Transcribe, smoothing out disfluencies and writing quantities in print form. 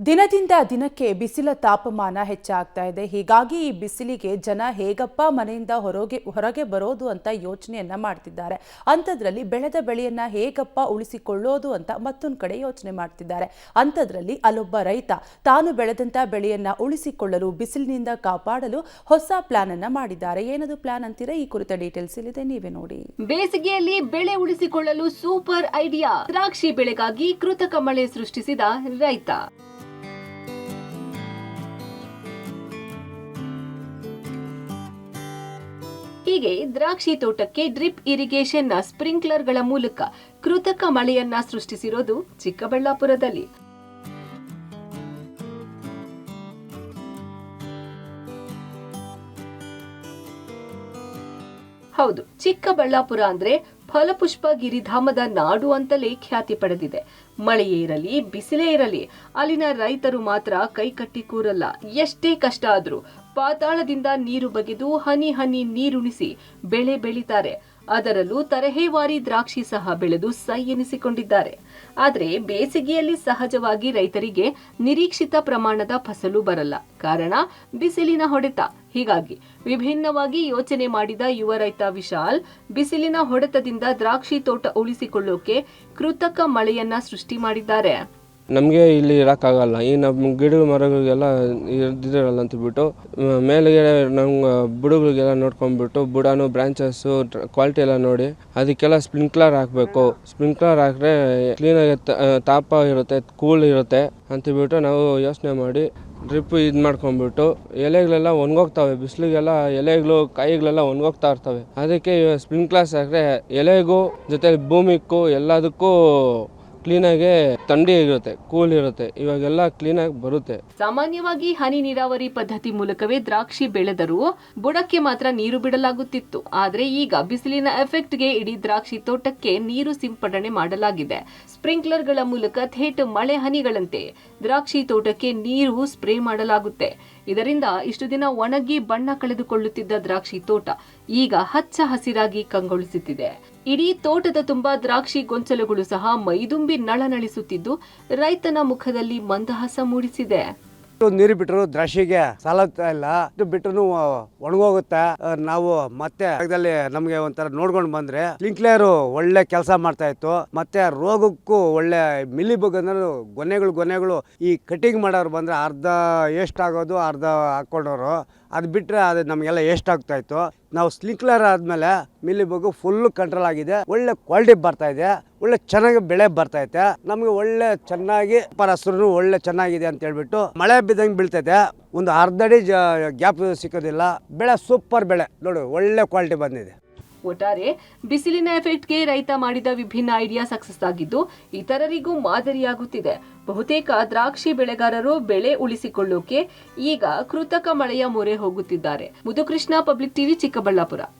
ದಿನದಿಂದ ದಿನಕ್ಕೆ ಬಿಸಿಲ ತಾಪಮಾನ ಹೆಚ್ಚಾಗ್ತಾ ಇದೆ. ಹೀಗಾಗಿ ಈ ಬಿಸಿಲಿಗೆ ಜನ ಹೇಗಪ್ಪ ಮನೆಯಿಂದ ಹೊರಗೆ ಬರೋದು ಅಂತ ಯೋಚನೆಯನ್ನ ಮಾಡ್ತಿದ್ದಾರೆ. ಅಂಥದ್ರಲ್ಲಿ ಬೆಳೆದ ಬೆಳೆಯನ್ನ ಹೇಗಪ್ಪ ಉಳಿಸಿಕೊಳ್ಳೋದು ಅಂತ ಮತ್ತೊಂದು ಕಡೆ ಯೋಚನೆ ಮಾಡ್ತಿದ್ದಾರೆ. ಅಂಥದ್ರಲ್ಲಿ ಅಲ್ಲೊಬ್ಬ ರೈತ ತಾನು ಬೆಳೆದಂತ ಬೆಳೆಯನ್ನ ಉಳಿಸಿಕೊಳ್ಳಲು, ಬಿಸಿಲಿನಿಂದ ಕಾಪಾಡಲು ಹೊಸ ಪ್ಲಾನ್ ಅನ್ನ ಮಾಡಿದ್ದಾರೆ. ಏನದು ಪ್ಲಾನ್ ಅಂತೀರಾ? ಈ ಕುರಿತ ಡೀಟೇಲ್ಸ್ ಇಲ್ಲಿದೆ, ನೀವೇ ನೋಡಿ. ಬೇಸಿಗೆಯಲ್ಲಿ ಬೆಳೆ ಉಳಿಸಿಕೊಳ್ಳಲು ಸೂಪರ್ ಐಡಿಯಾ. ದ್ರಾಕ್ಷಿ ಬೆಳೆಗಾಗಿ ಕೃತಕ ಮಳೆ ಸೃಷ್ಟಿಸಿದ ರೈತ. ಹೀಗೆ ದ್ರಾಕ್ಷಿ ತೋಟಕ್ಕೆ ಡ್ರಿಪ್ ಇರಿಗೇಷನ್ ನ ಸ್ಪ್ರಿಂಕ್ಲರ್ಗಳ ಮೂಲಕ ಕೃತಕ ಮಳೆಯನ್ನ ಸೃಷ್ಟಿಸಿರೋದು ಚಿಕ್ಕಬಳ್ಳಾಪುರದಲ್ಲಿ. ಹೌದು, ಚಿಕ್ಕಬಳ್ಳಾಪುರ ಅಂದ್ರೆ ಫಲಪುಷ್ಪ ಗಿರಿಧಾಮದ ನಾಡು ಅಂತಲೇ ಖ್ಯಾತಿ ಪಡೆದಿದೆ. ಮಳೆಯೇ ಇರಲಿ, ಬಿಸಿಲೇ ಇರಲಿ, ಅಲ್ಲಿನ ರೈತರು ಮಾತ್ರ ಕೈಕಟ್ಟಿ ಕೂರಲ್ಲ. ಎಷ್ಟೇ ಕಷ್ಟ ಆದ್ರೂ ಪಾತಾಳದಿಂದ ನೀರು ಬಗೆದು ಹನಿ ಹನಿ ನೀರುಣಿಸಿ ಬೆಳೆ ಬೆಳೀತಾರೆ. ಅದರಲ್ಲೂ ತರಹೇವಾರಿ ದ್ರಾಕ್ಷಿ ಸಹ ಬೆಳೆದು ಸೈ ಎನಿಸಿಕೊಂಡಿದ್ದಾರೆ. ಆದರೆ ಬೇಸಿಗೆಯಲ್ಲಿ ಸಹಜವಾಗಿ ರೈತರಿಗೆ ನಿರೀಕ್ಷಿತ ಪ್ರಮಾಣದ ಫಸಲು ಬರಲ್ಲ. ಕಾರಣ ಬಿಸಿಲಿನ ಹೊಡೆತ. ಹೀಗಾಗಿ ವಿಭಿನ್ನವಾಗಿ ಯೋಚನೆ ಮಾಡಿದ ಯುವ ರೈತ ವಿಶಾಲ್ ಬಿಸಿಲಿನ ಹೊಡೆತದಿಂದ ದ್ರಾಕ್ಷಿ ತೋಟ ಉಳಿಸಿಕೊಳ್ಳೋಕೆ ಕೃತಕ ಮಳೆಯನ್ನ ಸೃಷ್ಟಿ ಮಾಡಿದ್ದಾರೆ. ನಮಗೆ ಇಲ್ಲಿ ಇರೋಕ್ಕಾಗಲ್ಲ, ಈ ನಮ್ಮ ಗಿಡ ಮರಗಳಿಗೆಲ್ಲ ಇದ್ದಿರಲ್ಲ ಅಂತಬಿಟ್ಟು ಮೇಲೆಗೆ ನಮ್ಮ ಬುಡಗಳಿಗೆಲ್ಲ ನೋಡ್ಕೊಂಡ್ಬಿಟ್ಟು ಬುಡನು ಬ್ರಾಂಚಸ್ಸು ಕ್ವಾಲಿಟಿ ಎಲ್ಲ ನೋಡಿ ಅದಕ್ಕೆಲ್ಲ ಸ್ಪ್ರಿಂಕ್ಲರ್ ಹಾಕಬೇಕು. ಸ್ಪ್ರಿಂಕ್ಲರ್ ಹಾಕಿದ್ರೆ ಕ್ಲೀನಾಗಿ ತಾಪ ಇರುತ್ತೆ, ಕೂಲ್ ಇರುತ್ತೆ ಅಂತಬಿಟ್ಟು ನಾವು ಯೋಚನೆ ಮಾಡಿ ಡ್ರಿಪ್ ಇದು ಮಾಡ್ಕೊಂಡ್ಬಿಟ್ಟು ಎಲೆಗಳೆಲ್ಲ ಒಣಗೋಗ್ತವೆ. ಬಿಸಿಲಿಗೆಲ್ಲ ಎಲೆಗಳು ಕಾಯಿಗಳೆಲ್ಲ ಒಣಗೋಗ್ತಾ ಇರ್ತವೆ. ಅದಕ್ಕೆ ಸ್ಪ್ರಿಂಕ್ಲರ್ಸ್ ಹಾಕಿದ್ರೆ ಎಲೆಗೂ ಜೊತೆ ಭೂಮಿಗೂ ಎಲ್ಲದಕ್ಕೂ ಕ್ಲೀನಾಗಿ ಥಂಡಿ ಇರುತ್ತೆ, ಕೂಲ್ ಇರುತ್ತೆ. ಇವಾಗೆಲ್ಲ ಕ್ಲೀನಾಗಿ ಬರುತ್ತೆ. ಸಾಮಾನ್ಯವಾಗಿ ಹನಿ ನೀರಾವರಿ ಪದ್ಧತಿ ಮೂಲಕವೇ ದ್ರಾಕ್ಷಿ ಬೆಳೆದರೂ ಬುಡಕ್ಕೆ ಮಾತ್ರ ನೀರು ಬಿಡಲಾಗುತ್ತಿತ್ತು. ಆದ್ರೆ ಈಗ ಬಿಸಿಲಿನ ಎಫೆಕ್ಟ್ಗೆ ಇಡೀ ದ್ರಾಕ್ಷಿ ತೋಟಕ್ಕೆ ನೀರು ಸಿಂಪಡಣೆ ಮಾಡಲಾಗಿದೆ. ಸ್ಪ್ರಿಂಕ್ಲರ್ಗಳ ಮೂಲಕ ಥೇಟ್ ಮಳೆ ಹನಿಗಳಂತೆ ದ್ರಾಕ್ಷಿ ತೋಟಕ್ಕೆ ನೀರು ಸ್ಪ್ರೇ ಮಾಡಲಾಗುತ್ತೆ. ಇದರಿಂದ ಇಷ್ಟು ದಿನ ಒಣಗಿ ಬಣ್ಣ ಕಳೆದುಕೊಳ್ಳುತ್ತಿದ್ದ ದ್ರಾಕ್ಷಿ ತೋಟ ಈಗ ಹಚ್ಚ ಹಸಿರಾಗಿ ಕಂಗೊಳಿಸುತ್ತಿದೆ. ಇಡೀ ತೋಟದ ತುಂಬಾ ದ್ರಾಕ್ಷಿ ಗೊಂಚಲುಗಳು ಸಹ ಮೈದುಂಬಿ ನಳನಳಿಸುತ್ತಿದ್ದು ರೈತನ ಮುಖದಲ್ಲಿ ಮಂದಹಾಸ ಮೂಡಿಸಿದೆ. ನೀರು ಬಿಟ್ಟರು ದ್ರಾಕ್ಷಿಗೆ ಸಾಲುತ್ತಾ ಇಲ್ಲ, ಬಿಟ್ಟರು ಒಣಗೋಗುತ್ತೆ. ನಾವು ಮತ್ತೆ ನಮ್ಗೆ ಒಂಥರ ನೋಡ್ಕೊಂಡು ಬಂದ್ರೆ ಸ್ಪ್ರಿಂಕ್ಲರ್ ಒಳ್ಳೆ ಕೆಲಸ ಮಾಡ್ತಾ ಇತ್ತು. ಮತ್ತೆ ರೋಗಕ್ಕೂ ಒಳ್ಳೆ ಮಿಲಿಬಗ್ ಅಂದ್ರೆ ಗೊನೆಗಳು ಈ ಕಟಿಂಗ್ ಮಾಡೋರು ಬಂದ್ರೆ ಅರ್ಧ ಎಷ್ಟಾಗೋದು ಅರ್ಧ ಹಾಕೊಂಡವ್ರು. ಅದು ಬಿಟ್ಟರೆ ಅದು ನಮಗೆಲ್ಲ ಆಗ್ತಾ ಇತ್ತು. ನಾವು ಸ್ಪ್ರಿಂಕ್ಲರ್ ಆದಮೇಲೆ ಮಿಲಿಬಗ್ ಫುಲ್ ಕಂಟ್ರೋಲ್ ಆಗಿದೆ. ಒಳ್ಳೆ ಕ್ವಾಲಿಟಿ ಬರ್ತಾ ಇದೆ, ಒಳ್ಳೆ ಚೆನ್ನಾಗಿ ಬೆಳೆ ಬರ್ತಾ ಇದೆ. ನಮಗೆ ಒಳ್ಳೆ ಚೆನ್ನಾಗಿ ಹಸಿರು ಒಳ್ಳೆ ಚೆನ್ನಾಗಿದೆ ಅಂತ ಹೇಳ್ಬಿಟ್ಟು ಮಳೆ ಬಿದ್ದಂಗೆ ಬೀಳ್ತೈತೆ. ಒಂದು ಅರ್ಧ ಅಡಿ ಗ್ಯಾಪ್ ಸಿಕ್ಕೋದಿಲ್ಲ. ಬೆಳೆ ಸೂಪರ್ ಬೆಳೆ ನೋಡಿ, ಒಳ್ಳೆ ಕ್ವಾಲಿಟಿ ಬಂದಿದೆ. ಒಟ್ಟಾರೆ ಬಿಸಿಲಿನ ಎಫೆಕ್ಟ್ಗೆ ರೈತ ಮಾಡಿದ ವಿಭಿನ್ನ ಐಡಿಯಾ ಸಕ್ಸಸ್ ಆಗಿದ್ದು ಇತರರಿಗೂ ಮಾದರಿಯಾಗುತ್ತಿದೆ. ಬಹುತೇಕ ದ್ರಾಕ್ಷಿ ಬೆಳೆಗಾರರು ಬೆಳೆ ಉಳಿಸಿಕೊಳ್ಳೋಕೆ ಈಗ ಕೃತಕ ಮಳೆಯ ಮೊರೆ ಹೋಗುತ್ತಿದ್ದಾರೆ. ಮುದುಕೃಷ್ಣ, ಪಬ್ಲಿಕ್ ಟಿವಿ, ಚಿಕ್ಕಬಳ್ಳಾಪುರ.